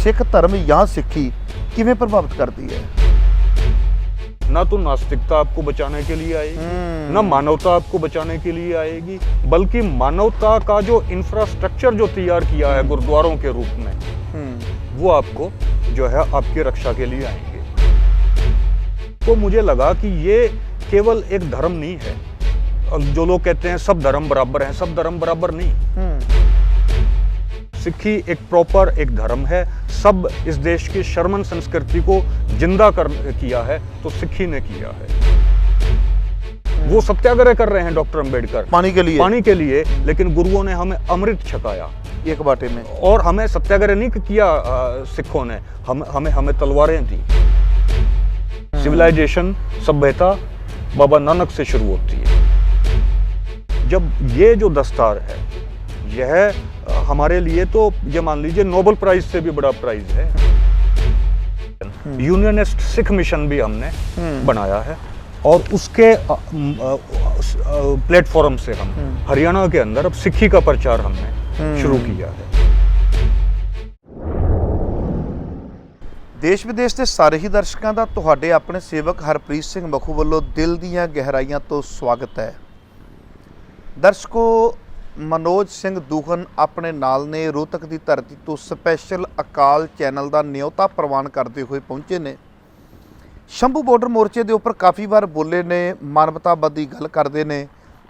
सिख धर्म या सिक्खी किवें प्रभावित करती है? ना तो नास्तिकता आपको बचाने के लिए आएगी, ना मानवता आपको बचाने के लिए आएगी, बल्कि मानवता का जो इंफ्रास्ट्रक्चर जो तैयार किया है गुरुद्वारों के रूप में, वो आपको जो है आपकी रक्षा के लिए आएंगे। तो मुझे लगा कि ये केवल एक धर्म नहीं है। जो लोग कहते हैं सब धर्म बराबर हैं, सब धर्म बराबर नहीं। सिक्खी एक प्रॉपर एक धर्म है। सब इस देश की शर्मन संस्कृति को जिंदा किया है तो सिक्खी ने किया है। वो सत्याग्रह कर रहे हैं डॉक्टर अंबेडकर पानी के लिए, लेकिन गुरुओं ने हमें अमृत छकाया एक बाटे में। और हमें सत्याग्रह नहीं किया सिखों ने, हमें तलवारें दी। सिविलाइजेशन, सभ्यता बाबा नानक से शुरू होती है। जब ये जो दस्तार है, यह हमारे लिए तो ये मान लीजिए नोबेल प्राइज से भी बड़ा प्राइज है। यूनियनिस्ट सिख मिशन भी हमने बनाया है और उसके प्लेटफॉर्म से हम हरियाणा के अंदर अब सिक्खी का प्रचार हमने शुरू किया है। देश विदेश के सारे ही दर्शकों का तुहाडे अपने सेवक हरप्रीत सिंह मखू वालों दिल दीयां गहराइयां तो स्वागत है। दर्शकों, मनोज सिंह दूहन अपने नाल ने रोहतक की धरती तो स्पैशल अकाल चैनल का न्योता प्रवान करते हुए पहुंचे ने। शंभू बॉर्डर मोर्चे के उपर काफ़ी बार बोले ने, मानवतावादी गल करते ने,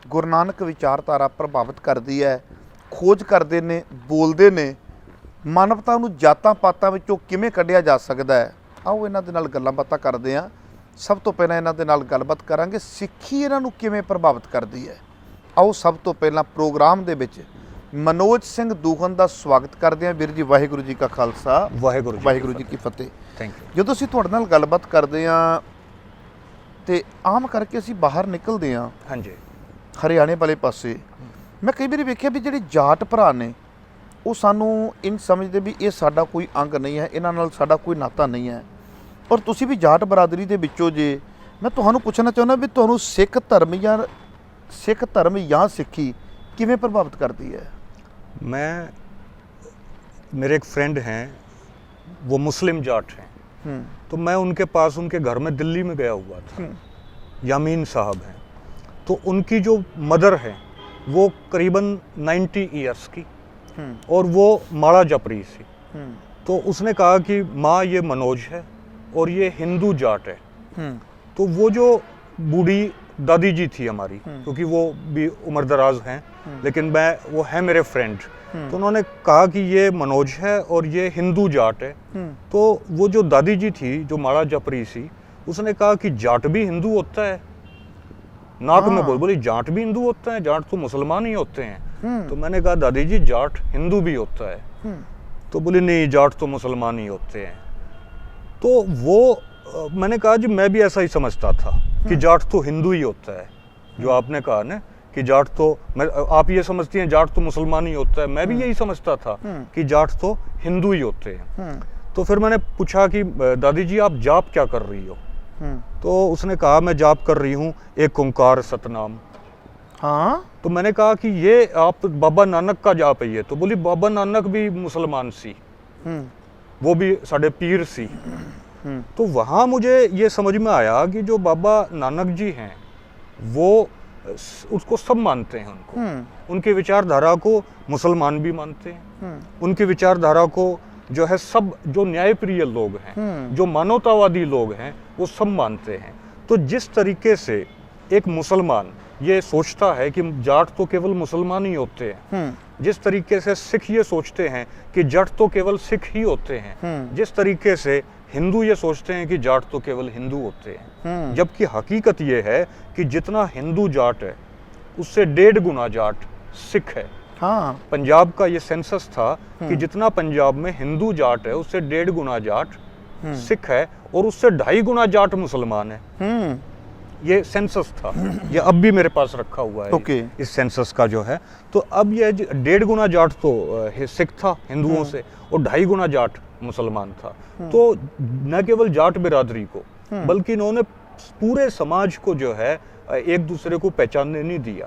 गुरु नानक विचारधारा प्रभावित करती है, खोज करते ने, बोलते ने, मानवता नूं जातां पातां विचों किवें कढ़िया जा सकता है। आओ इन्हां दे नाल गल्लां बातां करदे हां। सब तो पहलां इन्हां दे नाल गलबात करांगे सिक्खी इन्हां नूं किवें प्रभावित करती है। आओ सब तो पहला प्रोग्राम दे विच मनोज सिंह दूहन का स्वागत करते हैं। वीर जी वाहिगुरू जी का खालसा, वाहिगुरू जी की फतेह। Thank you. जो असीं तुहाडे नाल गलबात करते हैं तो आम करके असीं बाहर निकलते हैं, हाँ जी, हरियाणे वाले पासे मैं कई बार वेख्या भी जिहड़े जाट भरा ने वो सानू इन समझते भी ये साडा कोई अंग नहीं है, इन्हां नाल साडा कोई नाता नहीं है। और तुसीं भी जाट बरादरी दे विचों जे, मैं तुहानू पुछना चाहुंदा भी तुहानू सिख धर्म या सिक्खी किवें प्रभावित करती है? मेरे एक फ्रेंड हैं, वो मुस्लिम जाट हैं, तो मैं उनके पास उनके घर में दिल्ली में गया हुआ था। यामीन साहब हैं, तो उनकी जो मदर है वो करीबन 90 ईयर्स की और वो माड़ा जप रही थी। तो उसने कहा कि माँ ये मनोज है और ये हिंदू जाट है। तो वो जो बूढ़ी दादी जी थी हमारी, क्योंकि वो भी उम्र दराज हैं, लेकिन वो है मेरे फ्रेंड, तो उन्होंने कहा कि ये मनोज है और ये हिंदू जाट है। तो वो जो दादी जी थी जो माड़ा जप रही थी, उसने कहा कि जाट भी हिंदू होता है। नाक में बोली जाट भी हिंदू होता है, जाट तो मुसलमान ही होते हैं। तो मैंने कहा दादी जी जाट हिंदू भी होता है। तो बोली नहीं, जाट तो मुसलमान ही होते हैं। तो वो मैंने कहा जी मैं भी ऐसा ही समझता था कि जाट तो हिंदू ही होता है। जो आपने कहा ना कि जाट तो आप ये समझती हैं जाट तो मुसलमान ही होता है, मैं भी यही समझता था कि जाट तो हिंदू ही होते हैं। तो फिर मैंने पूछा कि दादी जी आप जाप क्या कर रही हो? तो उसने कहा मैं जाप कर रही हूँ एक ओंकार सतनाम। हाँ, तो मैंने कहा कि ये आप बाबा नानक का जाप है ये? तो बोली बाबा नानक भी मुसलमान सी, वो भी साढ़े पीर सी। तो वहाँ मुझे ये समझ में आया कि जो बाबा नानक जी हैं वो उसको सब मानते हैं, उनके विचारधारा को मुसलमान भी मानते हैं, उनके विचारधारा को जो है सब जो न्यायप्रिय लोग हैं, जो मानवतावादी लोग हैं, वो सब मानते हैं। तो जिस तरीके से एक मुसलमान ये सोचता है कि जाट तो केवल मुसलमान ही होते हैं, जिस तरीके से सिख ये सोचते हैं कि जाट तो केवल सिख ही होते हैं, जिस तरीके से हिंदू ये सोचते हैं कि जाट तो केवल हिंदू होते हैं, जबकि हकीकत ये है कि जितना हिंदू जाट है उससे 1.5 गुना जाट सिख है। हाँ, पंजाब का ये सेंसस था कि जितना पंजाब में हिंदू जाट है उससे 1.5 गुना जाट सिख है और उससे 2.5 गुना जाट मुसलमान है। ये सेंसस था, ये अब भी मेरे पास रखा हुआ है इस सेंसस का जो है। तो अब ये 1.5 गुना जाट तो सिख था हिंदुओं से और 2.5 गुना जाट मुसलमान था। तो न केवल जाट बिरादरी को बल्कि इन्होंने पूरे समाज को जो है एक दूसरे को पहचानने नहीं दिया।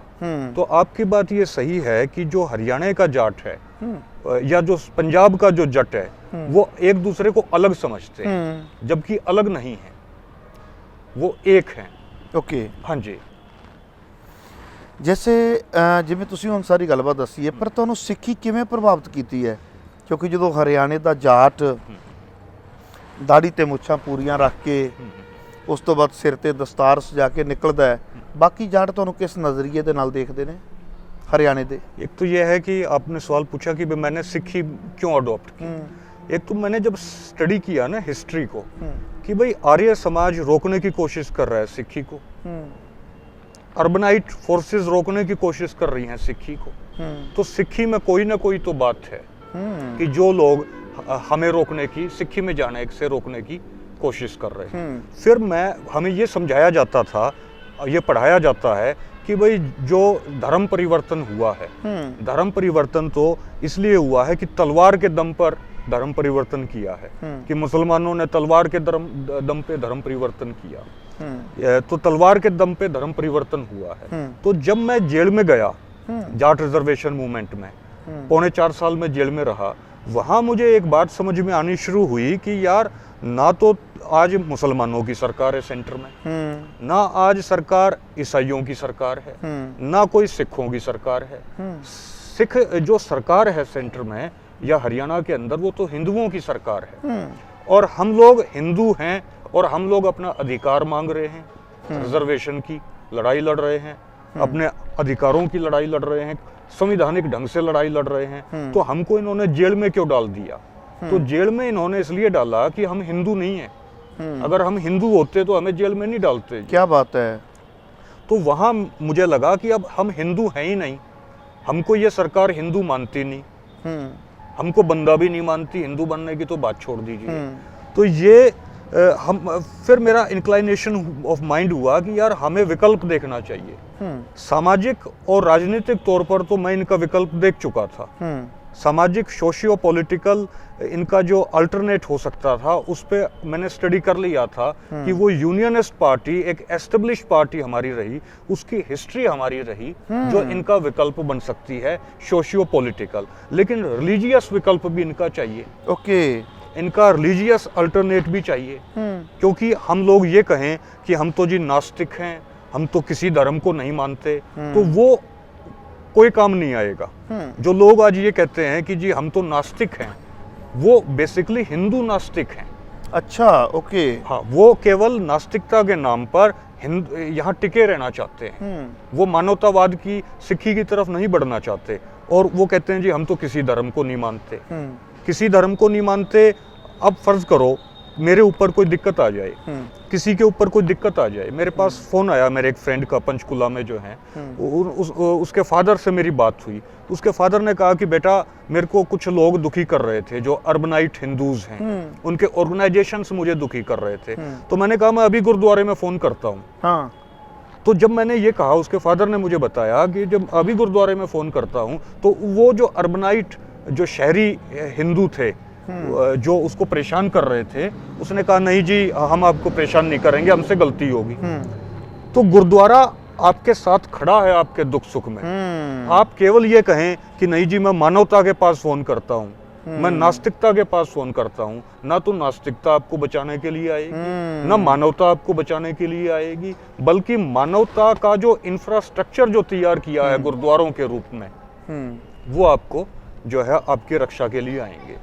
तो आपकी बात ये सही है कि जो हरियाणा का जाट है या जो पंजाब का जो जट है वो एक दूसरे को अलग समझते हैं, जबकि अलग नहीं है, वो एक हैं। ओके। हाँ जी। जैसे जिਵੇਂ ਤੁਸੀਂ ਹੁਣ ਸਾਰੀ ਗੱਲਬਾਤ ਦੱਸੀ ਹੈ, ਪਰ ਤੁਹਾਨੂੰ ਸਿੱਖੀ ਕਿਵੇਂ ਪ੍ਰਭਾਵਿਤ ਕੀਤੀ ਹੈ? ਕਿਉਂਕਿ ਜਦੋਂ ਹਰਿਆਣੇ ਦਾ ਜਾਟ ਦਾੜੀ ਤੇ ਮੁੱਛਾਂ ਪੂਰੀਆਂ ਰੱਖ ਕੇ ਉਸ ਤੋਂ ਬਾਅਦ ਸਿਰ ਤੇ ਦਸਤਾਰ ਸਜਾ ਕੇ ਨਿਕਲਦਾ ਹੈ, ਬਾਕੀ ਜਾਟ ਤੁਹਾਨੂੰ ਕਿਸ ਨਜ਼ਰੀਏ ਦੇ ਨਾਲ ਦੇਖਦੇ ਨੇ हरियाणे दे? एक तो यह है कि आपने सवाल पूछा कि भाई मैंने सिक्खी क्यों अडॉप्ट की। एक तो मैंने जब स्टडी किया ना हिस्ट्री को कि भाई आर्य समाज रोकने की कोशिश कर रहा है सिक्खी को, अर्बनाइट फोर्सेस रोकने की कोशिश कर रही हैं सिक्खी को, तो सिक्खी में कोई ना कोई तो बात है कि जो लोग हमें रोकने की, सिक्खी में जाने से रोकने की कोशिश कर रहे हैं। फिर हमें ये समझाया जाता था, ये पढ़ाया जाता है कि भाई जो धर्म परिवर्तन हुआ है, धर्म परिवर्तन तो इसलिए हुआ है कि तलवार के दम पर धर्म परिवर्तन किया है, कि मुसलमानों ने तलवार के दम पे धर्म परिवर्तन किया, तो तलवार के दम पे धर्म परिवर्तन हुआ है। तो जब मैं जेल में गया जाट रिजर्वेशन मूवमेंट में, 4.25 साल में जेल में रहा, वहां मुझे एक बात समझ में आनी शुरू हुई कि यार ना तो आज मुसलमानों की सरकार है सेंटर में, ना आज सरकार ईसाइयों की सरकार है, ना कोई सिखों की सरकार है। सिख जो सरकार है सेंटर में या हरियाणा के अंदर, वो तो हिंदुओं की सरकार है, और हम लोग हिंदू हैं और हम लोग अपना अधिकार मांग रहे हैं, रिजर्वेशन की लड़ाई लड़ रहे हैं, अपने अधिकारों की लड़ाई लड़ रहे हैं, संवैधानिक ढंग से लड़ाई लड़ रहे हैं। तो हमको इन्होंने जेल में क्यों डाल दिया? तो जेल में इन्होंने इसलिए डाला कि हम हिंदू नहीं हैं। अगर हम हिंदू होते तो हमें जेल में नहीं डालते। क्या बात है। तो वहां मुझे लगा कि अब हम हिंदू हैं ही नहीं, हमको ये सरकार हिंदू मानती नहीं, हमको बंदा भी नहीं मानती, हिंदू बनने की तो बात छोड़ दीजिए। तो ये फिर मेरा इंक्लाइनेशन ऑफ माइंड हुआ कि यार हमें विकल्प देखना चाहिए। सामाजिक और राजनीतिक तौर पर तो मैं इनका विकल्प देख चुका था, सामाजिक सोशियो पॉलिटिकल इनका जो अल्टरनेट हो सकता था उस पे मैंने स्टडी कर लिया था कि वो यूनियनिस्ट पार्टी एक एस्टेब्लिश पार्टी हमारी रही, उसकी हिस्ट्री हमारी रही जो इनका विकल्प बन सकती है सोशियो पॉलिटिकल। लेकिन रिलीजियस विकल्प भी इनका चाहिए। ओके। इनका रिलीजियस अल्टरनेट भी चाहिए, क्योंकि हम लोग ये कहें कि हम तो जी नास्तिक हैं, हम तो किसी धर्म को नहीं मानते, तो वो कोई काम नहीं आएगा। जो लोग आज ये कहते हैं कि जी हम तो नास्तिक हैं, वो बेसिकली हिंदू नास्तिक हैं। अच्छा, ओके। हाँ, वो केवल नास्तिकता के नाम पर यहाँ टिके रहना चाहते हैं, वो मानवतावाद की सिक्खी की तरफ नहीं बढ़ना चाहते, और वो कहते हैं जी हम तो किसी धर्म को नहीं मानते, किसी धर्म को नहीं मानते। अब फर्ज करो मेरे ऊपर कोई दिक्कत आ जाए, किसी के ऊपर कोई दिक्कत आ जाए, मेरे पास फोन आया मेरे एक फ्रेंड का पंचकुला में जो है, उसके फादर से मेरी बात हुई। उसके फादर ने कहा कि बेटा मेरे को कुछ लोग दुखी कर रहे थे जो अर्बनाइट हिंदूज हैं, उनके ऑर्गेनाइजेशंस मुझे दुखी कर रहे थे। तो मैंने कहा मैं अभी गुरुद्वारे में फोन करता हूँ। हाँ। तो जब मैंने ये कहा, उसके फादर ने मुझे बताया कि जब अभी गुरुद्वारे में फोन करता हूँ, तो वो जो अर्बनाइट जो शहरी हिंदू थे जो उसको परेशान कर रहे थे, उसने कहा नहीं जी हम आपको परेशान नहीं करेंगे, हमसे गलती होगी। तो गुरुद्वारा आपके साथ खड़ा है आपके दुख सुख में। आप केवल ये कहें कि नहीं जी मैं मानवता के पास फोन करता हूँ, मैं नास्तिकता के पास फोन करता हूँ, ना तो नास्तिकता आपको बचाने के लिए आएगी, ना मानवता आपको बचाने के लिए आएगी, बल्कि मानवता का जो इंफ्रास्ट्रक्चर जो तैयार किया है गुरुद्वारों के रूप में, वो आपको जो है आपकी रक्षा के लिए आएंगे।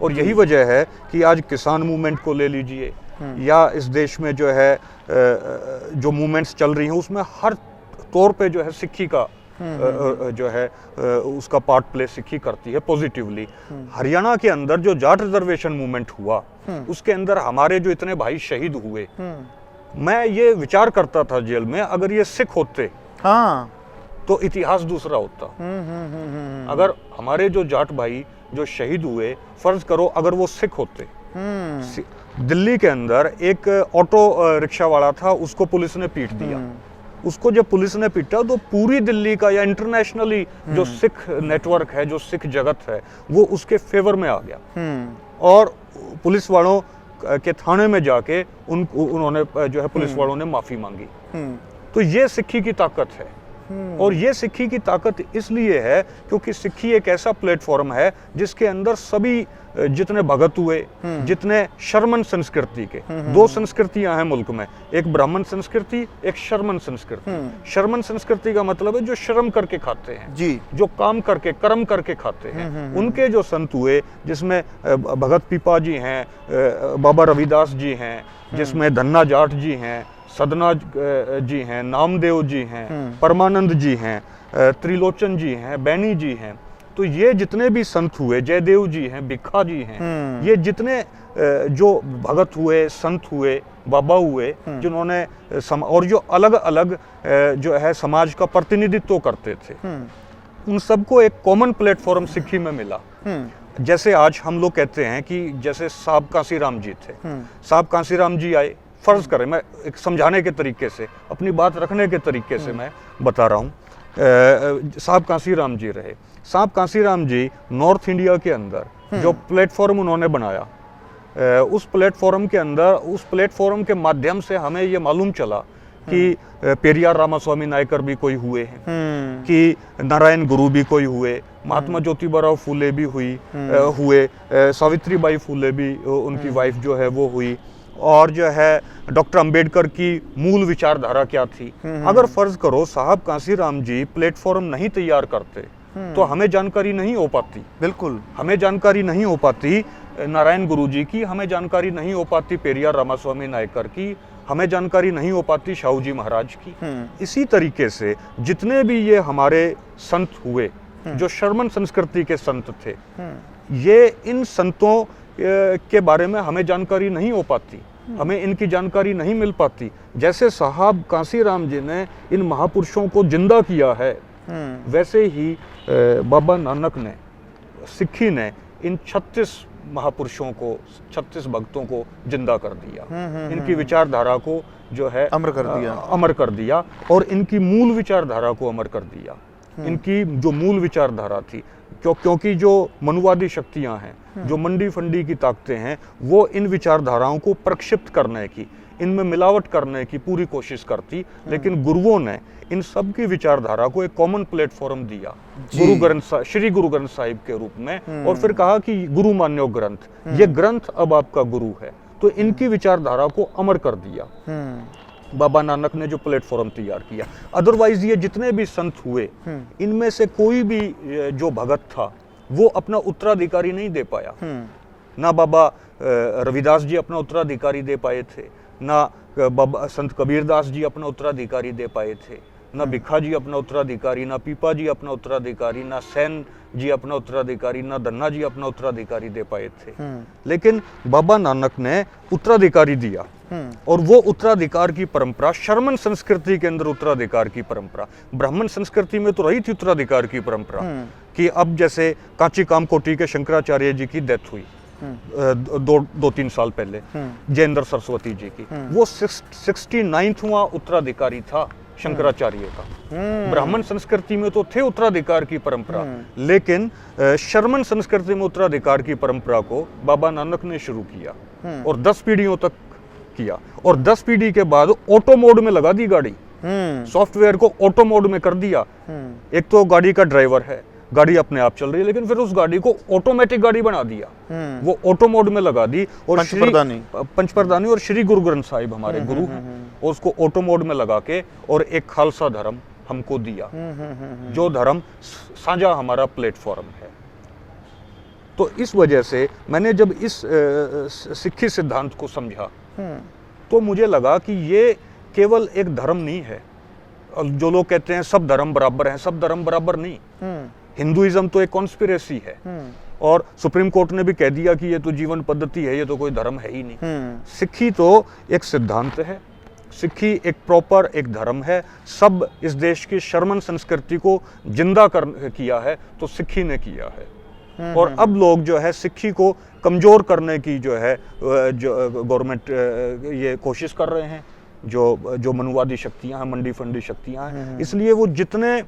और यही वजह है कि आज किसान मूवमेंट को ले लीजिए, या इस देश में जो है जो मूवमेंट्स चल रही हैं उसमें हर तौर पे जो है सिक्खी का जो है उसका पार्ट प्ले सिक्खी करती है पॉजिटिवली। हरियाणा के अंदर जो जाट रिजर्वेशन मूवमेंट हुआ उसके अंदर हमारे जो इतने भाई शहीद हुए, मैं ये विचार करता था जेल में, अगर ये सिख होते हाँ तो इतिहास दूसरा होता। अगर हमारे जो जाट भाई जो शहीद हुए, फर्ज करो अगर वो सिख होते, दिल्ली के अंदर एक ऑटो रिक्शा वाला था, उसको पुलिस ने पीट दिया। उसको जब पुलिस ने पीटा तो पूरी दिल्ली का या इंटरनेशनली जो सिख नेटवर्क है, जो सिख जगत है, वो उसके फेवर में आ गया। और पुलिस वालों के थाने में जाके उन्होंने जो है पुलिस वालों ने माफी मांगी। तो ये सिक्खी की ताकत है और ये सिक्खी की ताकत इसलिए है क्योंकि सिक्खी एक ऐसा प्लेटफॉर्म है जिसके अंदर सभी जितने भगत हुए, जितने शर्मन संस्कृति के, दो संस्कृतियां हैं मुल्क में, एक ब्राह्मण संस्कृति, एक शर्मन संस्कृति। शर्मन संस्कृति का मतलब है जो शर्म करके खाते हैं जी, जो काम करके कर्म करके खाते हैं। उनके जो संत हुए, जिसमें भगत पीपा जी हैं, बाबा रविदास जी हैं, जिसमें धन्ना जाट जी हैं, सदना जी हैं, नामदेव जी हैं, परमानंद जी हैं, त्रिलोचन जी हैं, बैनी जी हैं। तो ये जितने भी संत हुए, जयदेव जी हैं, भिक्खा जी हैं, ये जितने जो भगत हुए, संत हुए, बाबा हुए, जिन्होंने और जो अलग अलग जो है समाज का प्रतिनिधित्व करते थे, उन सबको एक कॉमन प्लेटफॉर्म सिक्खी में मिला। जैसे आज हम लोग कहते हैं कि जैसे साहब कांसीराम जी थे, साहब कांसीराम जी आए, फर्ज करें, मैं एक समझाने के तरीके से, अपनी बात रखने के तरीके से मैं बता रहा हूँ। साहब कांसीराम जी रहे, साहब कांसीराम जी नॉर्थ इंडिया के अंदर जो प्लेटफॉर्म उन्होंने बनाया, उस प्लेटफॉर्म के अंदर, उस प्लेटफॉर्म के माध्यम से हमें ये मालूम चला कि पेरियार रामास्वामी नायकर भी कोई हुए हैं, कि नारायण गुरु भी कोई हुए, महात्मा ज्योतिबा फूले भी हुए, सावित्रीबाई फूले भी, उनकी वाइफ जो है वो हुई, और जो है डॉक्टर अंबेडकर की मूल विचारधारा क्या थी। अगर फर्ज करो साहब कांसीराम जी प्लेटफॉर्म नहीं तैयार करते तो हमें जानकारी नहीं हो पाती। बिल्कुल, हमें जानकारी नहीं हो पाती नारायण गुरु जी की, हमें जानकारी नहीं हो पाती पेरियार रामास्वामी नायकर की, हमें जानकारी नहीं हो पाती शाहू जी महाराज की। इसी तरीके से जितने भी ये हमारे संत हुए जो शर्मन संस्कृति के संत थे, ये इन संतों के बारे में हमें जानकारी नहीं हो पाती, हमें इनकी जानकारी नहीं मिल पाती। जैसे साहब कांसीराम जी ने इन महापुरुषों को जिंदा किया है, वैसे ही बाबा नानक ने, सिक्खी ने इन 36 महापुरुषों को, 36 भक्तों को जिंदा कर दिया। इनकी विचारधारा को जो है अमर कर दिया और इनकी मूल विचारधारा को अमर कर दिया। इनकी जो मूल विचारधारा थी, क्योंकि जो मनुवादी शक्तियां हैं, जो मंडी फंडी की ताकतें हैं, वो इन विचारधाराओं को प्रक्षिप्त करने की, इनमें मिलावट करने की पूरी कोशिश करती, लेकिन गुरुओं ने इन सब की विचारधारा को एक कॉमन प्लेटफॉर्म दिया श्री गुरु ग्रंथ साहिब के रूप में, और फिर कहा कि गुरु मान्यो ग्रंथ, ये ग्रंथ अब आपका गुरु है। तो इनकी विचारधारा को अमर कर दिया बाबा नानक ने जो प्लेटफॉर्म तैयार किया। अदरवाइज ये जितने भी संत हुए, इनमें से कोई भी जो भगत था वो अपना उत्तराधिकारी नहीं दे पाया। ना बाबा रविदास जी अपना उत्तराधिकारी दे पाए थे, ना बाबा संत कबीरदास जी अपना उत्तराधिकारी दे पाए थे, ना भिक्खा जी अपना उत्तराधिकारी, ना पीपा जी अपना उत्तराधिकारी, ना सैन जी अपना उत्तराधिकारी, ना धन्ना जी अपना उत्तराधिकारी दे पाए थे। लेकिन बाबा नानक ने उत्तराधिकारी दिया, और वो उत्तराधिकार की परंपरा शर्मन संस्कृति के अंदर उत्तराधिकार की परंपरा, ब्राह्मण संस्कृति में तो रही थी उत्तराधिकार की परंपरा, कि अब जैसे कांची कामकोटी के शंकराचार्य जी की डेथ हुई 2-3 साल पहले, जयेंद्र सरस्वती जी की, वो 69वां उत्तराधिकारी था शंकराचार्य का। ब्राह्मण संस्कृति में तो थे उत्तराधिकार की परंपरा, लेकिन शर्मन संस्कृति में उत्तराधिकार की परंपरा को बाबा नानक ने शुरू किया और 10 पीढ़ियों तक किया, और 10 पीढ़ी के बाद ऑटो मोड में लगा दी गाड़ी, सॉफ्टवेयर को ऑटो मोड में कर दिया। एक तो गाड़ी का ड्राइवर है, गाड़ी अपने आप चल रही है, लेकिन फिर उस गाड़ी को ऑटोमेटिक गाड़ी बना दिया, वो ऑटो मोड में लगा दी, और पंचप्रदानी और श्री गुरु ग्रंथ साहिब हमारे गुरु हैं, और उसको ऑटो मोड में लगा के और एक खालसा धर्म हमको दिया, जो धर्म साझा हमारा प्लेटफॉर्म है। तो इस वजह से मैंने जब इस सिक्खी सिद्धांत को समझा तो मुझे लगा कि ये केवल एक धर्म नहीं है। जो लोग कहते हैं सब धर्म बराबर हैं, सब धर्म बराबर नहीं। हिंदुइज्म तो एक कॉन्स्पिरेसी है, और सुप्रीम कोर्ट ने भी कह दिया कि ये तो जीवन पद्धति है, ये तो कोई धर्म है ही नहीं। सिक्खी तो एक सिद्धांत है, सिक्खी एक प्रॉपर एक धर्म है। सब इस देश की शर्मन संस्कृति को जिंदा किया है तो सिक्खी ने किया है, और अब लोग जो है सिक्खी को कमजोर करने की जो है जो गवर्नमेंट ये कोशिश कर रहे हैं, जो मनुवादी शक्तियां हैं, मंडी फंडी शक्तियां हैं, इसलिए वो जितने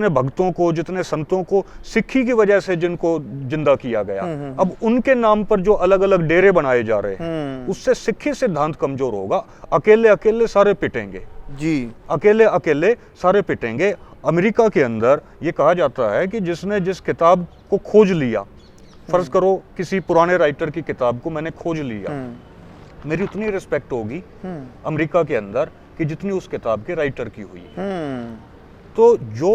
भक्तों को, जितने संतों को सिक्खी की वजह से जिनको जिंदा किया गया, अब उनके नाम पर जो अलग अलग डेरे बनाए जा रहे हैं, उससे सिक्खी सिद्धांत कमजोर होगा। अकेले अकेले सारे पिटेंगे, जी। अकेले अकेले सारे पिटेंगे। अमेरिका के अंदर ये कहा जाता है कि जिसने जिस किताब को खोज लिया, फर्ज करो किसी पुराने राइटर की किताब को मैंने खोज लिया, मेरी उतनी रिस्पेक्ट होगी अमेरिका के अंदर कि जितनी उस किताब के राइटर की हुई है। तो जो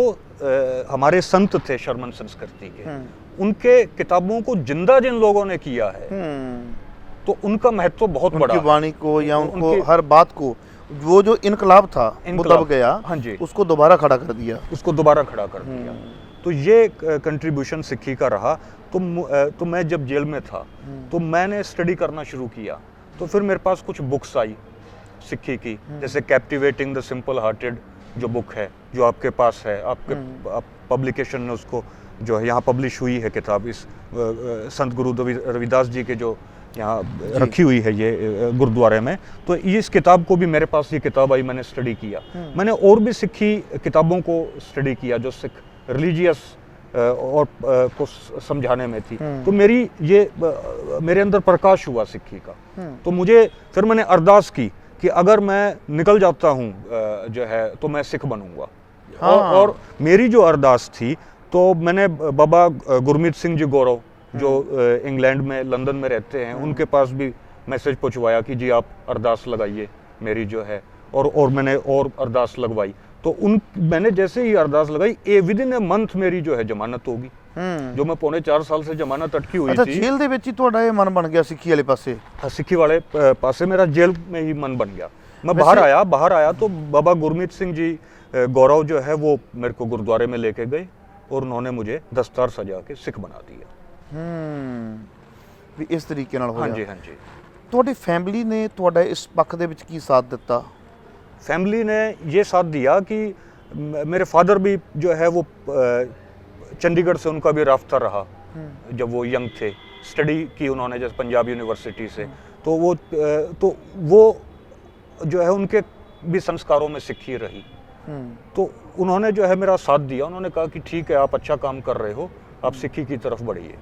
हमारे संत थे शर्मन संस्कृति के, उनके किताबों को जिंदा जिन लोगों ने किया है, तो उनका महत्व बहुत बड़ा उनकी वाणी को या उनको हर बात को, वो जो इनकलाब था वो दब गया, हाँ जी, उसको दोबारा खड़ा कर दिया, उसको दोबारा खड़ा कर दिया। तो ये कंट्रीब्यूशन सिक्की का रहा। तो मैं जब जेल में था तो मैंने स्टडी करना शुरू किया। तो फिर मेरे पास कुछ बुक्स आई सिक्की की, जैसे कैप्टिवेटिंग द सिंपल हार्टेड जो बुक है, जो आपके पास है, आपके पब्लिकेशन ने उसको जो है यहाँ पब्लिश हुई है किताब, इस संत गुरु रविदास जी के जो यहाँ रखी हुई है ये गुरुद्वारे में। तो इस किताब को भी मेरे पास ये किताब आई, मैंने स्टडी किया। मैंने और भी सिक्खी किताबों को स्टडी किया जो सिख रिलीजियस और को समझाने में थी। तो मेरे अंदर प्रकाश हुआ सिक्खी का। तो फिर मैंने अरदास की कि अगर मैं निकल जाता हूँ जो है तो मैं सिख बनूंगा। और मेरी जो अरदास थी, तो मैंने बाबा गुरमीत सिंह जी गौरव जो इंग्लैंड में लंदन में रहते हैं, उनके पास भी मैसेज पहुंचवाया कि जी आप अरदास लगाइए मेरी जो है, और मैंने और अरदास लगवाई। तो मैंने जैसे ही अरदास लगाई, विद इन ए मंथ मेरी जो है जमानत होगी, जो मैं 4.25 साल से जमानत अटकी हुई थी। जेल दे विच ही तुहाडा ये मन बन गया सिक्खी वाले पासे? सिक्खी वाले पासे मेरा जेल में ही मन बन गया। मैं बाहर आया तो बाबा गुरमीत सिंह जी गौरव जो है वो मेरे को गुरुद्वारे में लेके गए और उन्होंने मुझे दस्तार सजा के सिख बना दिया। भी इस तरीके नाल होया। हाँ जी, हाँ जी। ਤੁਹਾਡੀ फैमिली ने ਤੁਹਾਡਾ इस पक्ष ਦੇ ਵਿੱਚ ਕੀ साथ ਦਿੱਤਾ? फैमिली ने ये साथ दिया कि मेरे फादर भी जो है वो चंडीगढ़ से उनका भी राब्ता रहा जब वो यंग थे, स्टडी की उन्होंने जैसे पंजाब यूनिवर्सिटी से। तो वो जो है उनके भी संस्कारों में सिक्खी रही। तो उन्होंने जो है मेरा साथ दिया। उन्होंने कहा कि ठीक है, आप अच्छा काम कर रहे हो, आप सिक्खी की तरफ बढ़िए।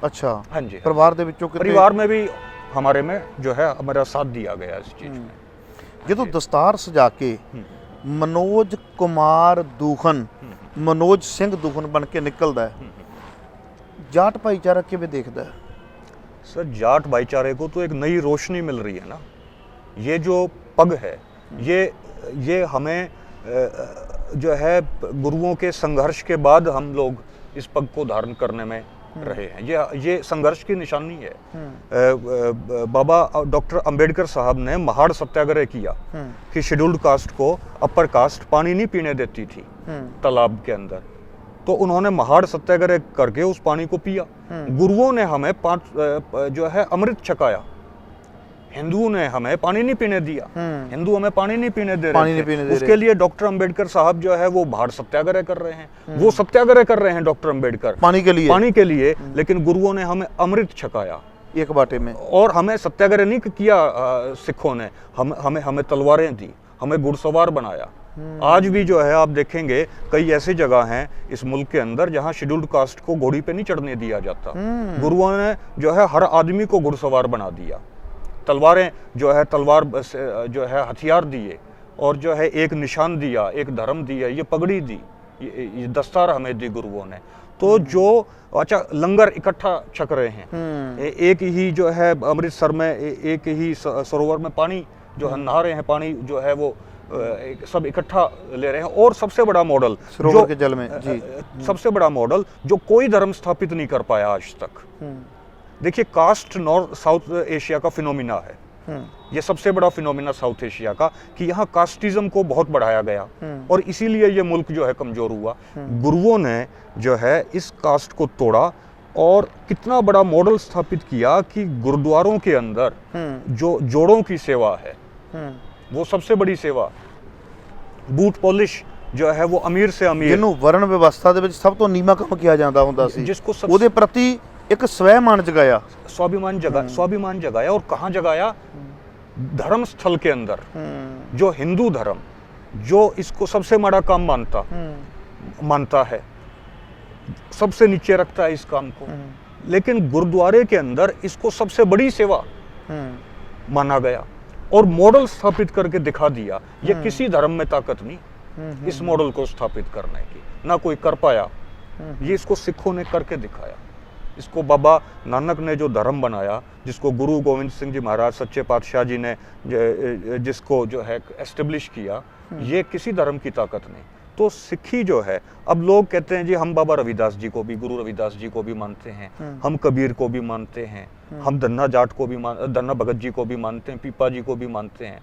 अच्छा, हाँ जी। परिवार में भी हमारे में जो है हमारा साथ दिया गया इस चीज में। ਜਦੋਂ ਦਸਤਾਰ ਸਜਾ ਕੇ मनोज कुमार दूखन, मनोज सिंह दूखन बन के निकलता है, जाट भाईचारा किवें देखदा है? सर, जाट भाईचारे को तो एक नई रोशनी मिल रही है ना। ये जो पग है, ये हमें जो है गुरुओं के संघर्ष के बाद हम लोग इस पग को धारण करने में रहे हैं। ये संघर्ष की निशानी है। बाबा डॉक्टर अंबेडकर साहब ने महाड़ सत्याग्रह किया कि शेड्यूल्ड कास्ट को अपर कास्ट पानी नहीं पीने देती थी तालाब के अंदर। तो उन्होंने महाड़ सत्याग्रह करके उस पानी को पिया। गुरुओं ने हमें जो है अमृत छकाया। हिंदुओं ने हमें पानी नहीं पीने दिया। हिंदू हमें पानी नहीं पीने दे रहे थे। उसके लिए डॉक्टर अंबेडकर साहब जो है वो बाहर सत्याग्रह कर रहे हैं। वो सत्याग्रह कर रहे हैं डॉक्टर अंबेडकर पानी के लिए। लेकिन गुरुओं ने हमें अमृत छकाया एक बाटे में। और हमें सत्याग्रह नहीं किया सिखों ने, हमें तलवारें दी, हमें घुड़सवार बनाया। आज भी जो है आप देखेंगे कई ऐसी जगह हैं इस मुल्क के अंदर जहां शेड्यूल्ड कास्ट को घोड़ी पे नहीं चढ़ने दिया जाता। गुरुओं ने जो है हर आदमी को घुड़सवार बना दिया। तलवारें जो है हथियार दिए, और जो है एक निशान दिया, एक धर्म दिया, ये पगड़ी दी, ये दस्तार हमें दी गुरुओं ने। तो जो अच्छा लंगर इकट्ठा छक रहे हैं, एक ही जो है अमृतसर में एक ही सरोवर में पानी जो है नहा रहे हैं, पानी जो है वो सब इकट्ठा ले रहे हैं। और सबसे बड़ा मॉडल सरोवर के जल में जी, सबसे बड़ा मॉडल जो कोई धर्म स्थापित नहीं कर पाया आज तक। देखिए, कास्ट नॉर्थ साउथ एशिया का फिनोमिना है। ये सबसे बड़ा फिनोमिना साउथ एशिया का कि यहाँ कास्टिज्म को बहुत बढ़ाया गया और इसीलिए ये मुल्क जो है कमजोर हुआ। गुरुओं ने जो है इस कास्ट को तोड़ा और कितना बड़ा मॉडल स्थापित किया कि गुरुद्वारों के अंदर जो जोड़ों की सेवा है वो सबसे बड़ी सेवा। बूट पॉलिश जो है वो अमीर से अमीर, जिन्हों वर्ण व्यवस्था दे विच सब तो नीमा काम किया जाता हुंदा सी, जिसको ਉਹਦੇ प्रति एक स्वैमान जगाया, स्वाभिमान जगाया। और कहाँ जगाया? धर्म स्थल के अंदर। जो हिंदू धर्म जो इसको सबसे बड़ा काम मानता है, सबसे नीचे रखता है इस काम को, लेकिन गुरुद्वारे के अंदर इसको सबसे बड़ी सेवा माना गया। और मॉडल स्थापित करके दिखा दिया। ये किसी धर्म में ताकत नहीं इस मॉडल को स्थापित करने की, ना कोई कर पाया। ये इसको सिखों ने करके दिखाया। इसको बाबा नानक ने जो धर्म बनाया, जिसको गुरु गोविंद सिंह जी महाराज सच्चे पातशाह जी ने जिसको जो है एस्टेब्लिश किया, ये किसी धर्म की ताकत नहीं। तो सिक्खी जो है, अब लोग कहते हैं जी हम बाबा रविदास जी को भी, गुरु रविदास जी को भी मानते हैं, हम कबीर को भी मानते हैं, हम धन्ना जाट को भी धन्ना भगत जी को भी मानते हैं, पीपा जी को भी मानते हैं।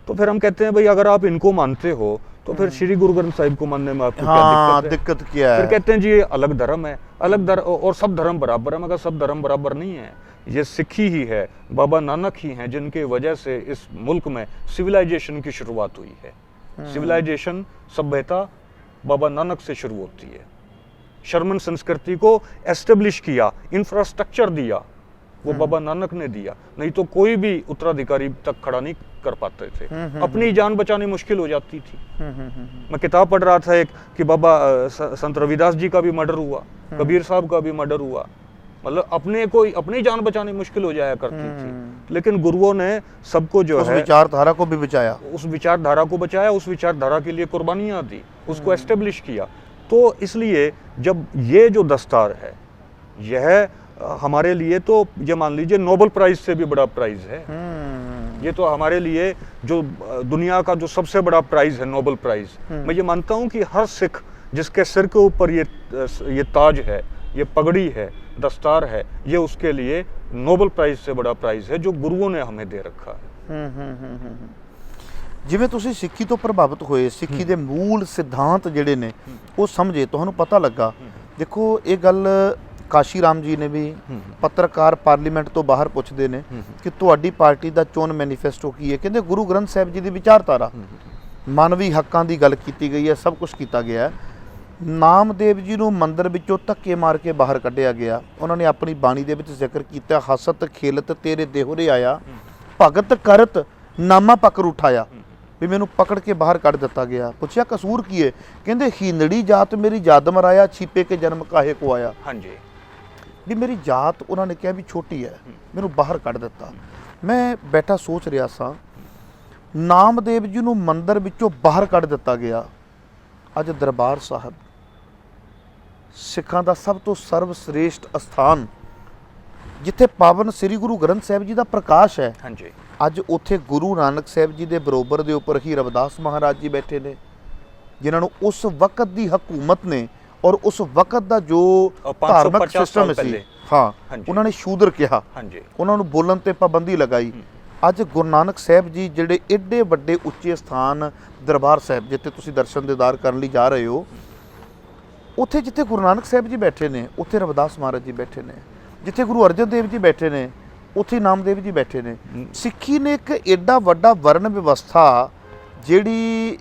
तो फिर हम कहते हैं भाई अगर आप इनको मानते हो तो फिर श्री गुरु ग्रंथ साहिब को मानने में आपको क्या दिक्कत क्या है? फिर कहते हैं जी ये अलग धर्म है, अलग धर्म और सब धर्म बराबर है, मगर सब धर्म बराबर नहीं है। ये सिक्खी ही है, बाबा नानक ही हैं जिनके वजह से इस मुल्क में सिविलाइजेशन की शुरुआत हुई है। सिविलाइजेशन, सभ्यता बाबा नानक से शुरू होती है। शर्मन संस्कृति को एस्टेब्लिश किया, इंफ्रास्ट्रक्चर दिया, वो बाबा नानक ने दिया। नहीं तो कोई भी उत्तराधिकारी तक खड़ा नहीं कर पाते थे। अपनी जान बचानी मुश्किल हो जाती थी। मैं किताब पढ़ रहा था एक कि बाबा संत रविदास जी का भी मर्डर हुआ, कबीर साहब का भी मर्डर हुआ। मतलब अपनी जान बचानी मुश्किल हो जाया करती थी, लेकिन गुरुओं ने सबको जो है विचारधारा को भी बचाया, उस विचारधारा को बचाया, उस विचारधारा के लिए कुर्बानियां दी, उसको एस्टेब्लिश किया। तो इसलिए जब ये जो दस्तार है, यह हमारे लिए तो ये मान लीजिए नोबेल प्राइज से भी बड़ा प्राइज है। ये तो हमारे लिए जो दुनिया का जो सबसे बड़ा प्राइज है, नोबेल प्राइज। मैं ये मानता हूँ कि हर सिख जिसके सिर के ऊपर ये ताज है, ये पगड़ी है, दस्तार है, ये उसके लिए नोबेल प्राइज से बड़ा प्राइज है जो गुरुओं ने हमें दे रखा है। जिवें तुसीं सिੱਖੀ ਤੋਂ ਪ੍ਰਭਾਵਿਤ ਹੋਏ, ਸਿੱਖੀ ਦੇ ਮੂਲ ਸਿਧਾਂਤ ਜਿਹੜੇ ਨੇ ਉਹ ਸਮਝੇ, ਤੁਹਾਨੂੰ ਪਤਾ ਲੱਗਾ। ਦੇਖੋ ਇਹ ਗੱਲ ਕਾਸ਼ੀ ਰਾਮ ਜੀ ਨੇ ਵੀ, ਪੱਤਰਕਾਰ ਪਾਰਲੀਮੈਂਟ ਤੋਂ ਬਾਹਰ ਪੁੱਛਦੇ ਨੇ ਕਿ ਤੁਹਾਡੀ ਪਾਰਟੀ ਦਾ ਚੋਣ ਮੈਨੀਫੈਸਟੋ ਕੀ ਹੈ। ਕਹਿੰਦੇ ਗੁਰੂ ਗ੍ਰੰਥ ਸਾਹਿਬ ਜੀ ਦੀ ਵਿਚਾਰਧਾਰਾ, ਮਾਨਵੀ ਹੱਕਾਂ ਦੀ ਗੱਲ ਕੀਤੀ ਗਈ ਹੈ, ਸਭ ਕੁਝ ਕੀਤਾ ਗਿਆ ਹੈ। ਨਾਮਦੇਵ ਜੀ ਨੂੰ ਮੰਦਰ ਵਿੱਚੋਂ ਧੱਕੇ ਮਾਰ ਕੇ ਬਾਹਰ ਕੱਢਿਆ ਗਿਆ। ਉਹਨਾਂ ਨੇ ਆਪਣੀ ਬਾਣੀ ਦੇ ਵਿੱਚ ਜ਼ਿਕਰ ਕੀਤਾ, ਹਸਤ ਖੇਲਤ ਤੇਰੇ ਦੇਹੁਰੇ ਆਇਆ, ਭਗਤ ਕਰਤ ਨਾਮਾ ਪਕੜ ਉਠਾਇਆ, ਵੀ ਮੈਨੂੰ ਪਕੜ ਕੇ ਬਾਹਰ ਕੱਢ ਦਿੱਤਾ ਗਿਆ। ਪੁੱਛਿਆ ਕਸੂਰ ਕੀ ਹੈ? ਕਹਿੰਦੇ ਹੀਨੜੀ ਜਾਤ ਮੇਰੀ ਜਾਦ ਮਰਾਇਆ, ਛੀਪੇ ਕੇ ਜਨਮ ਕਾਹੇ ਕੋ ਆਇਆ। ਹਾਂਜੀ, ਵੀ ਮੇਰੀ ਜਾਤ ਉਹਨਾਂ ਨੇ ਕਿਹਾ ਵੀ ਛੋਟੀ ਹੈ, ਮੈਨੂੰ ਬਾਹਰ ਕੱਢ ਦਿੱਤਾ। ਮੈਂ ਬੈਠਾ ਸੋਚ ਰਿਹਾ ਸਾਂ, ਨਾਮਦੇਵ ਜੀ ਨੂੰ ਮੰਦਰ ਵਿੱਚੋਂ ਬਾਹਰ ਕੱਢ ਦਿੱਤਾ ਗਿਆ। ਅੱਜ ਦਰਬਾਰ ਸਾਹਿਬ ਸਿੱਖਾਂ ਦਾ ਸਭ ਤੋਂ ਸਰਵਸ਼੍ਰੇਸ਼ਟ ਅਸਥਾਨ, ਜਿੱਥੇ ਪਾਵਨ ਸ੍ਰੀ ਗੁਰੂ ਗ੍ਰੰਥ ਸਾਹਿਬ ਜੀ ਦਾ ਪ੍ਰਕਾਸ਼ ਹੈ। ਹਾਂਜੀ, ਅੱਜ ਉੱਥੇ ਗੁਰੂ ਨਾਨਕ ਸਾਹਿਬ ਜੀ ਦੇ ਬਰੋਬਰ ਦੇ ਉੱਪਰ ਹੀ ਰਵਿਦਾਸ ਮਹਾਰਾਜ ਜੀ ਬੈਠੇ ਨੇ, ਜਿਨ੍ਹਾਂ ਨੂੰ ਉਸ ਵਕਤ ਦੀ ਹਕੂਮਤ ਨੇ ਔਰ ਉਸ ਵਕਤ ਦਾ ਜੋ ਧਾਰਮਿਕ ਸਿਸਟਮ ਸੀ, ਹਾਂ, ਉਹਨਾਂ ਨੇ ਸ਼ੂਦਰ ਕਿਹਾ, ਉਹਨਾਂ ਨੂੰ ਬੋਲਣ ਤੇ ਪਾਬੰਦੀ ਲਗਾਈ। ਅੱਜ ਗੁਰੂ ਨਾਨਕ ਸਾਹਿਬ ਜੀ ਜਿਹੜੇ ਏਡੇ ਵੱਡੇ ਉੱਚੇ ਸਥਾਨ ਦਰਬਾਰ ਸਾਹਿਬ, ਜਿੱਥੇ ਤੁਸੀਂ ਦਰਸ਼ਨ ਦੀਦਾਰ ਕਰਨ ਲਈ ਜਾ ਰਹੇ ਹੋ, ਉੱਥੇ ਜਿੱਥੇ ਗੁਰੂ ਨਾਨਕ ਸਾਹਿਬ ਜੀ ਬੈਠੇ ਨੇ, ਉੱਥੇ ਰਵਿਦਾਸ ਮਹਾਰਾਜ ਜੀ ਬੈਠੇ ਨੇ। ਜਿੱਥੇ ਗੁਰੂ ਅਰਜਨ ਦੇਵ ਜੀ ਬੈਠੇ ਨੇ, ਉੱਥੇ ਨਾਮਦੇਵ ਜੀ ਬੈਠੇ ਨੇ। ਸਿੱਖੀ ਨੇ ਇੱਕ ਏਡਾ ਵੱਡਾ ਵਰਨ ਵਿਵਸਥਾ ਜਿਹੜੀ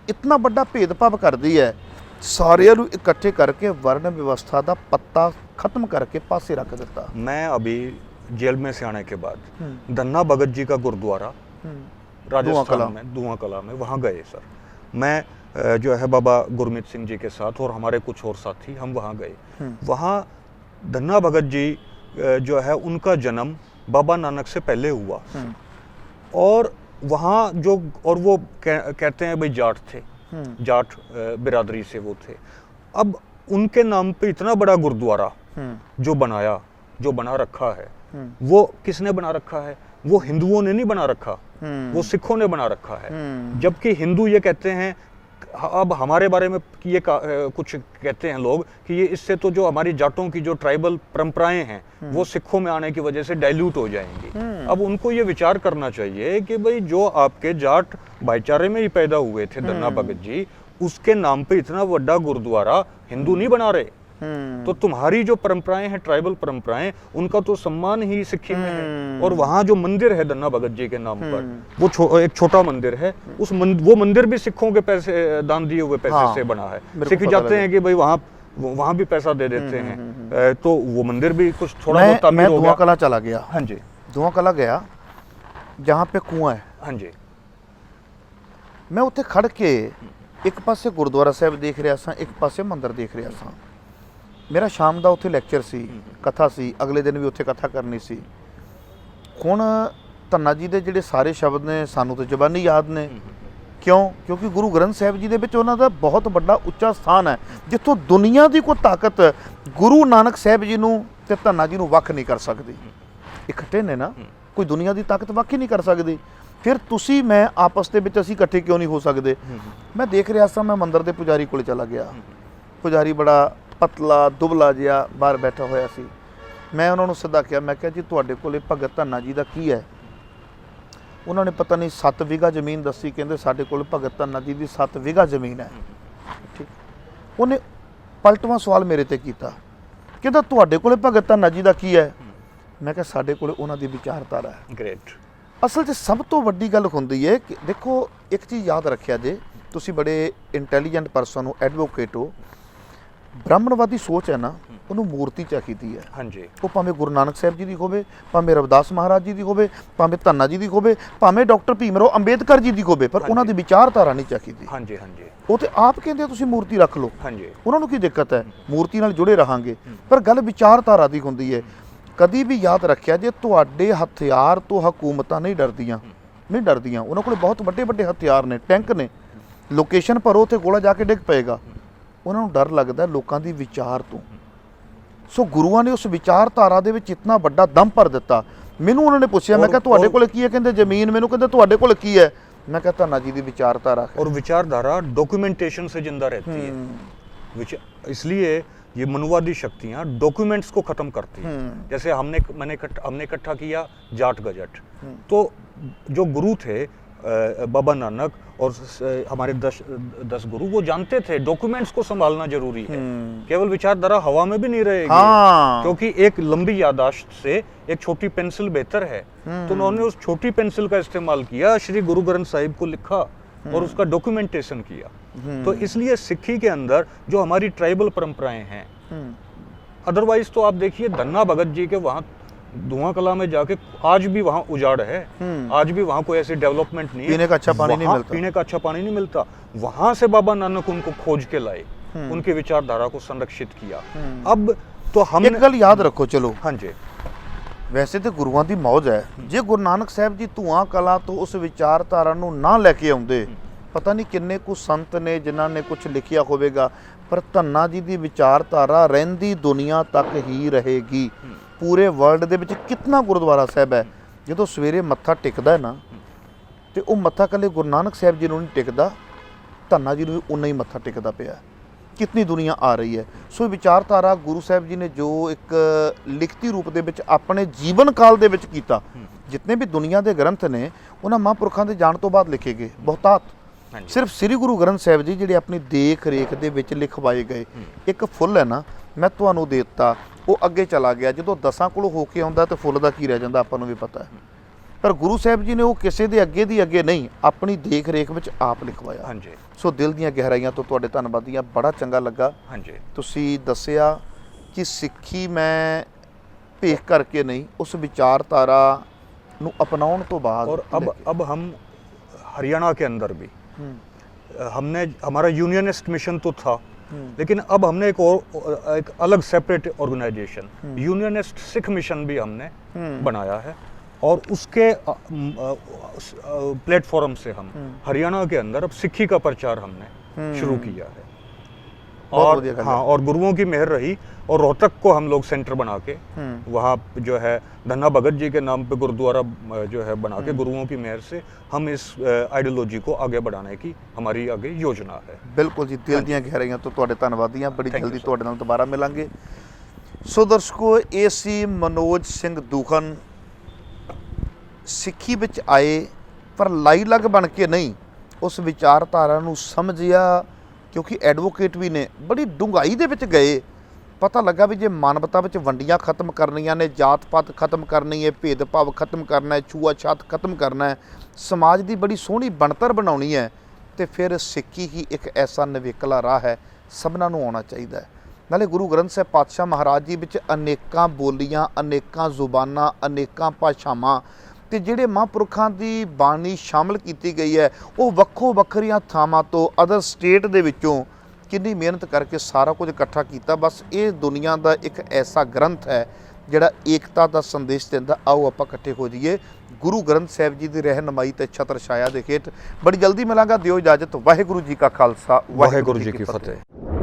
ਇਤਨਾ ਵੱਡਾ ਭੇਦਭਾਵ ਕਰਦੀ ਹੈ, ਸਾਰਿਆਂ ਨੂੰ ਇਕੱਠੇ ਕਰਕੇ ਵਰਨ ਵਿਵਸਥਾ ਦਾ ਪੱਤਾ खत्म करके पासे रख देता। मैं अभी जेल में से आने के बाद धन्ना भगत जी का गुरुद्वारा राजस्थान में धुआं कला में वहाँ गए सर। मैं जो है बाबा गुरमीत सिंह जी के साथ और हमारे कुछ और साथी हम वहाँ गए। वहाँ धन्ना भगत जी जो है उनका जन्म बाबा नानक से पहले हुआ और वहाँ जो और वो कहते हैं भाई जाट थे, जाट बिरादरी से वो थे। अब उनके नाम पे इतना बड़ा गुरुद्वारा जो बना रखा है, वो किसने बना रखा है? वो हिंदुओं ने नहीं बना रखा, वो सिखों ने बना रखा है। जबकि हिंदू ये कहते हैं, अब हमारे बारे में ये कुछ कहते हैं लोग कि ये इससे तो जो हमारी जाटों की जो ट्राइबल परंपराएं हैं वो सिखों में आने की वजह से डाइल्यूट हो जाएंगी। अब उनको ये विचार करना चाहिए कि भाई जो आपके जाट भाईचारे में ही पैदा हुए थे धन्ना भगत जी, उसके नाम पे इतना बड़ा गुरुद्वारा हिंदू नहीं बना रहे। तो तुम्हारी जो परंपराएं हैं, ट्राइबल परंपराएं, उनका तो सम्मान ही सिक्खी में है। और वहाँ जो मंदिर है धन्ना भगत जी के नाम पर, वो एक छोटा मंदिर है, वो मंदिर भी सिखों के पैसे दान दिए हुए पैसे से बना है। सिख जाते हैं कि भाई वहाँ भी पैसा दे देते हैं, तो वो मंदिर भी कुछ थोड़ा बहुत तामीर हो गया। धुआं कला चला गया। हाँ जी, धुआं कला गया जहाँ पे कुआं है। हाँ जी, मैं उत्थे खड़ के एक पासे गुरुद्वारा साहब देख रहा सां, एक पासे मंदिर देख रहा सां। मेरा शाम का उत्थे लैक्चर सी, कथा सी, अगले दिन भी उत्थे कथा करनी सी। हुण ਧੰਨਾ ਜੀ ਦੇ ਜਿਹੜੇ ਸਾਰੇ ਸ਼ਬਦ ਨੇ ਸਾਨੂੰ ਤਾਂ ਜ਼ਬਾਨੀ ਯਾਦ ਨੇ। ਕਿਉਂ? ਕਿਉਂਕਿ ਗੁਰੂ ਗ੍ਰੰਥ ਸਾਹਿਬ ਜੀ ਦੇ ਵਿੱਚ ਉਹਨਾਂ ਦਾ ਬਹੁਤ ਵੱਡਾ ਉੱਚਾ ਸਥਾਨ ਹੈ, ਜਿੱਥੋਂ ਦੁਨੀਆ ਦੀ ਕੋਈ ਤਾਕਤ ਗੁਰੂ ਨਾਨਕ ਸਾਹਿਬ ਜੀ ਨੂੰ ਤੇ ਧੰਨਾ ਜੀ ਨੂੰ ਵੱਖ ਨਹੀਂ ਕਰ ਸਕਦੀ। ਇਕੱਠੇ ਨੇ ਨਾ, ਕੋਈ ਦੁਨੀਆ ਦੀ ਤਾਕਤ ਵੱਖ ਹੀ ਨਹੀਂ ਕਰ ਸਕਦੀ। ਫਿਰ ਤੁਸੀਂ ਮੈਂ ਆਪਸ ਦੇ ਵਿੱਚ ਅਸੀਂ ਇਕੱਠੇ ਕਿਉਂ ਨਹੀਂ ਹੋ ਸਕਦੇ? ਮੈਂ ਦੇਖ ਰਿਹਾ ਸਾਂ, ਮੈਂ ਮੰਦਿਰ ਦੇ ਪੁਜਾਰੀ ਕੋਲ ਚਲਾ ਗਿਆ। ਪੁਜਾਰੀ ਬੜਾ ਪਤਲਾ ਦੁਬਲਾ ਜਿਹਾ ਬਾਹਰ ਬੈਠਾ ਹੋਇਆ ਸੀ। ਮੈਂ ਉਹਨਾਂ ਨੂੰ ਸਿੱਧਾ ਕਿਹਾ, ਮੈਂ ਕਿਹਾ ਜੀ ਤੁਹਾਡੇ ਕੋਲੇ ਭਗਤ ਧੰਨਾ ਜੀ ਦਾ ਕੀ ਹੈ? ਉਹਨਾਂ ਨੇ ਪਤਾ ਨਹੀਂ 7 ਵਿਗਾ ਜ਼ਮੀਨ ਦੱਸੀ। ਕਹਿੰਦੇ ਸਾਡੇ ਕੋਲ ਭਗਤ ਧੰਨਾ ਜੀ ਦੀ 7 ਵਿਗਾ ਜ਼ਮੀਨ ਹੈ। ਠੀਕ। ਉਹਨੇ ਪਲਟਵਾਂ ਸਵਾਲ ਮੇਰੇ ਤੇ ਕੀਤਾ, ਕਹਿੰਦਾ ਤੁਹਾਡੇ ਕੋਲੇ ਭਗਤ ਧੰਨਾ ਜੀ ਦਾ ਕੀ ਹੈ? ਮੈਂ ਕਿਹਾ ਸਾਡੇ ਕੋਲੇ ਉਹਨਾਂ ਦੀ ਵਿਚਾਰਧਾਰਾ ਹੈ। ਗ੍ਰੇਟ। ਅਸਲ 'ਚ ਸਭ ਤੋਂ ਵੱਡੀ ਗੱਲ ਹੁੰਦੀ ਹੈ ਕਿ ਦੇਖੋ, ਇੱਕ ਚੀਜ਼ ਯਾਦ ਰੱਖਿਆ ਜੇ, ਤੁਸੀਂ ਬੜੇ ਇੰਟੈਲੀਜੈਂਟ ਪਰਸਨ ਹੋ, ਐਡਵੋਕੇਟ ਹੋ, ਬ੍ਰਾਹਮਣਵਾਦੀ ਸੋਚ ਹੈ ਨਾ, ਉਹਨੂੰ ਮੂਰਤੀ ਚਾਹੀਦੀ ਹੈ। ਹਾਂਜੀ। ਉਹ ਭਾਵੇਂ ਗੁਰੂ ਨਾਨਕ ਸਾਹਿਬ ਜੀ ਦੀ ਹੋਵੇ, ਭਾਵੇਂ ਰਵਿਦਾਸ ਮਹਾਰਾਜ ਜੀ ਦੀ ਹੋਵੇ, ਭਾਵੇਂ ਧੰਨਾ ਜੀ ਦੀ ਹੋਵੇ, ਭਾਵੇਂ ਡਾਕਟਰ ਭੀਮਰਾਓ ਅੰਬੇਦਕਰ ਜੀ ਦੀ ਹੋਵੇ, ਪਰ ਉਹਨਾਂ ਦੀ ਵਿਚਾਰਧਾਰਾ ਨਹੀਂ ਚਾਹੀਦੀ। ਹਾਂਜੀ ਹਾਂਜੀ। ਉਹ ਤੇ ਆਪ ਕਹਿੰਦੇ ਤੁਸੀਂ ਮੂਰਤੀ ਰੱਖ ਲਓ, ਹਾਂਜੀ, ਉਹਨਾਂ ਨੂੰ ਕੀ ਦਿੱਕਤ ਹੈ? ਮੂਰਤੀ ਨਾਲ ਜੁੜੇ ਰਹਾਂਗੇ, ਪਰ ਗੱਲ ਵਿਚਾਰਧਾਰਾ ਦੀ ਹੁੰਦੀ ਹੈ। ਕਦੀ ਵੀ ਯਾਦ ਰੱਖਿਆ ਜੇ, ਤੁਹਾਡੇ ਹਥਿਆਰ ਤੋਂ ਹਕੂਮਤਾਂ ਨਹੀਂ ਡਰਦੀਆਂ, ਨਹੀਂ ਡਰਦੀਆਂ। ਉਹਨਾਂ ਕੋਲ ਬਹੁਤ ਵੱਡੇ ਵੱਡੇ ਹਥਿਆਰ ਨੇ, ਟੈਂਕ ਨੇ, ਲੋਕੇਸ਼ਨ ਭਰੋ ਉੱਥੇ ਗੋਲਾ ਜਾ ਕੇ ਡਿੱਗ ਪਏਗਾ। ਉਹਨਾਂ ਨੂੰ ਡਰ ਲੱਗਦਾ ਲੋਕਾਂ ਦੀ ਵਿਚਾਰ ਤੋਂ। ਸੋ ਗੁਰੂਆਂ ਨੇ ਉਸ ਵਿਚਾਰਧਾਰਾ ਦੇ ਵਿੱਚ ਇਤਨਾ ਵੱਡਾ ਦਮ ਭਰ ਦਿੱਤਾ। ਮੈਨੂੰ ਉਹਨਾਂ ਨੇ ਪੁੱਛਿਆ, ਮੈਂ ਕਿਹਾ ਤੁਹਾਡੇ ਕੋਲ ਕੀ ਹੈ? ਕਹਿੰਦੇ ਜ਼ਮੀਨ। ਮੈਨੂੰ ਕਹਿੰਦੇ ਤੁਹਾਡੇ ਕੋਲ ਕੀ ਹੈ? मैं कहता ना जी दी विचारधारा है। और विचारधारा डॉक्यूमेंटेशन से जिंदा रहती है, इसलिए ये मनुवादी शक्तियाँ डॉक्यूमेंट्स को खत्म करती हैं। जैसे हमने इकट्ठा किया जाट गजट, तो जो गुरु थे बाबा नानक और हमारे 10 गुरु, वो जानते थे डॉक्यूमेंट्स को संभालना जरूरी है। केवल विचारधारा हवा में भी नहीं रहेगी, क्योंकि एक लंबी याददाश्त से एक छोटी पेंसिल बेहतर है। तो उन्होंने उस छोटी पेंसिल का इस्तेमाल किया, श्री गुरु ग्रंथ साहिब को लिखा और उसका डॉक्यूमेंटेशन किया। तो इसलिए सिक्खी के अंदर जो हमारी ट्राइबल परंपराएं हैं, अदरवाइज तो आप देखिए धन्ना भगत जी के वहाँ धुआं कला में जाके आज भी वहाँ उजाड़ है, आज भी वहाँ कोई ऐसी डेवलपमेंट नहीं है, पीने का अच्छा पानी नहीं मिलता, पीने का अच्छा पानी नहीं मिलता। वहाँ से बाबा नानक उनको खोज के लाए, उनकी विचारधारा को संरक्षित किया। अब तो हम एक गल याद रखो, चलो हाँ जी, वैसे तो गुरुआं दी मौज है, जे गुरु नानक साहब जी धुआं कला तो उस विचारधारा नूं ना लैके आउंदे, पता नहीं किन्ने कुछ संत ने जिन्हां ने कुछ लिखिया होवेगा, पर धन्ना जी दी विचारधारा रहिंदी दुनिया तक ही रहेगी। पूरे वर्ल्ड दे विच कितना गुरुद्वारा साहब है, जदों सवेरे मत्था टेकदा है ना, तो वह मत्था कल्ले गुरु नानक साहब जी नूं नहीं टेकदा, धन्ना जी नूं भी उन्ना ही मत्था टेकदा पिया। कितनी दुनिया आ रही है। सो विचारधारा गुरु साहब जी ने जो एक लिखती रूप दे विच अपने जीवन काल दे विच कीता, जितने भी दुनिया के ग्रंथ ने उन्हां महापुरखां दे जाण तो बाद लिखे गए बहुतात, सिर्फ श्री गुरु ग्रंथ साहब जी जिहड़े अपनी देख रेख दे विच लिखवाए गए। एक फुल है ना, मैं तुहानूं दे दित्ता, वो अगे चला गया, जदों 10 कोलों हो के आउंदा तो फुल दा की रह जांदा आपां नूं भी पता है, पर गुरु साहब जी ने वो किसी दे अगे दी अगे नहीं, अपनी देख रेख विच आप लिखवाया। हाँ जी। सो दिल दीआं गहराइयां तो तुहाडे धन्नवादी हां, बड़ा चंगा लगा। हाँ जी, तुसीं दस्सिया कि सिੱਖੀ मैं भेख करके नहीं, उस विचारधारा नूं अपनाउण तो बाद। और अब हम हरियाणा के अंदर भी हमने, हमारा यूनियनिस्ट मिशन तो था, लेकिन अब हमने एक अलग separate organisation unionist Sikh mission भी हमने बनाया है, और उसके प्लेटफॉर्म से हम हरियाणा के अंदर अब सिक्खी का प्रचार हमने शुरू किया है। और हाँ, और गुरुओं की मेहर रही, और रोहतक को हम लोग सेंटर बना के वहाँ जो है धन्ना भगत जी के नाम पे गुरुद्वारा जो है बना के, गुरुओं की मेहर से हम इस आइडियोलॉजी को आगे बढ़ाने की हमारी आगे योजना है। बिल्कुल जी, दिल दीआं गहराइयां तो तुहाडे धन्नवादी हां, बड़ी जल्दी तुहाडे नाल दोबारा मिलांगे। सो दर्शकों, ये सी मनोज सिंह दूखन, सिੱਖੀ ਵਿੱਚ आए पर लाई लग बन के नहीं, उस विचारधारा नूं समझिया, क्योंकि एडवोकेट भी ने बड़ी डूंघाई दे विच गए। पता लगा भी जे मानवता विच वंडियां खत्म करनियां ने, जात पात खत्म करनी है, भेदभाव खत्म करना है, छूआछात खत्म करना है, समाज की बड़ी सोहनी बनतर बनाउणी है, तो फिर सिक्खी ही एक ऐसा नवेकला राह है, सबना नूं आउणा चाहीदा है। नाले गुरु ग्रंथ साहिब पातशाह महाराज जी विच अनेकां बोलियां, अनेकां जुबानां, अनेकां भाषावां ਤੇ ਜਿਹੜੇ ਮਹਾਂਪੁਰਖਾਂ ਦੀ ਬਾਣੀ ਸ਼ਾਮਲ ਕੀਤੀ ਗਈ ਹੈ, ਉਹ ਵੱਖੋ ਵੱਖਰੀਆਂ ਥਾਵਾਂ ਤੋਂ ਅਦਰ ਸਟੇਟ ਦੇ ਵਿੱਚੋਂ ਕਿੰਨੀ ਮਿਹਨਤ ਕਰਕੇ ਸਾਰਾ ਕੁਝ ਇਕੱਠਾ ਕੀਤਾ। ਬਸ ਇਹ ਦੁਨੀਆ ਦਾ ਇੱਕ ਐਸਾ ਗ੍ਰੰਥ ਹੈ ਜਿਹੜਾ ਏਕਤਾ ਦਾ ਸੰਦੇਸ਼ ਦਿੰਦਾ। ਆਓ ਆਪਾਂ ਇਕੱਠੇ ਹੋ ਜਾਈਏ ਗੁਰੂ ਗ੍ਰੰਥ ਸਾਹਿਬ ਜੀ ਦੀ ਰਹਿਨਮਾਈ ਤੇ ਛਤਰ ਛਾਇਆ ਦੇ ਹੇਠ। ਬੜੀ ਜਲਦੀ ਮਿਲਾਂਗਾ, ਦਿਓ ਇਜਾਜ਼ਤ। ਵਾਹਿਗੁਰੂ ਜੀ ਕਾ ਖਾਲਸਾ, वाहेगुरु जी की फतेह।